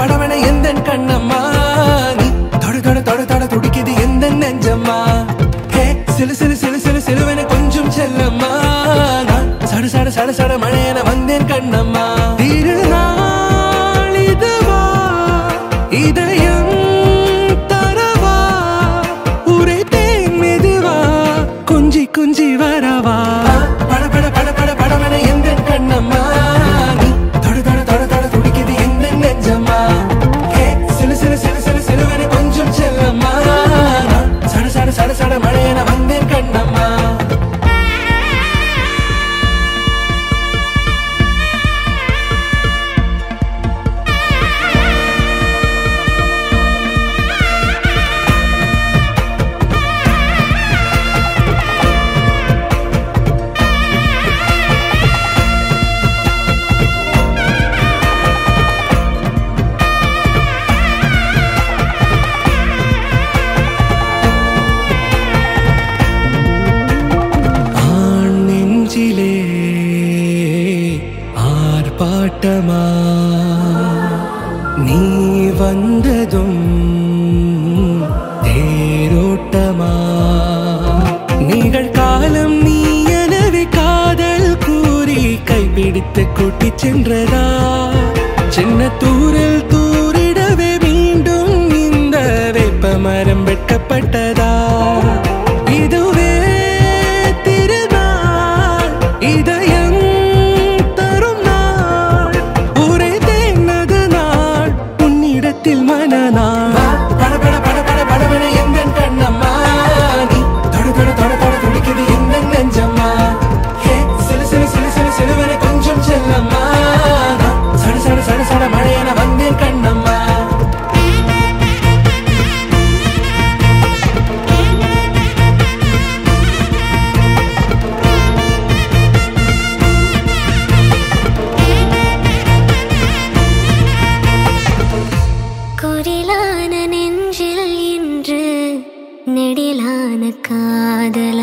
படவன எந்தன் கண்ணம்மா நீ தொட தொட தொட தொட துடிக்குது எந்த நெஞ்சம்மா ஹே சிலு சிலு சிலு சிலு சிலுவன கொஞ்சம் செல்லம்மா நான் சட சட சட சட மழையன வந்தேன் கண்ணம்மா திருநாள் இதுவா இதயம் தரவா உரைத்தேன் மெதுவா கொஞ்சி கொஞ்சி வரவா பட பட பட பட படவன எந்தன் கண்ணம்மா நீ தொட தொட தொட தொட துடிக்குது எந்த நெஞ்சம்மா ஹே சிலு சிலு சிலு சிலு சிலுவன கொஞ்சம் செல்லம்மா நான் சட சட சட சட மழையன வந்தேன் கண்ணம்மா ஆர்ப்பாட்டமா நீ வந்ததும் தேரோட்டமா நிகழ்காலம் நீ எனவே காதல் கூறி கைப்பிடித்து கூட்டிச் சென்றதா சின்ன தூரல் தூரிடவே மீண்டும் இந்த வேப்ப மரம் வெட்கப்பட்டதா இதுவே திருநாள் இதயம் மனநாள் பட பட பட பட படவன எந்தன் கண்ணம்மா நீ தொட தொட தொட தொட துடிக்குது எந்த நெஞ்சம்மா ஹே சிலு சிலு சிலு சிலு சிலுவன கொஞ்சம் செல்லம்மா சட சட சட சட மழையன வந்தேன் கண்ணம்மா நெடிலான காதல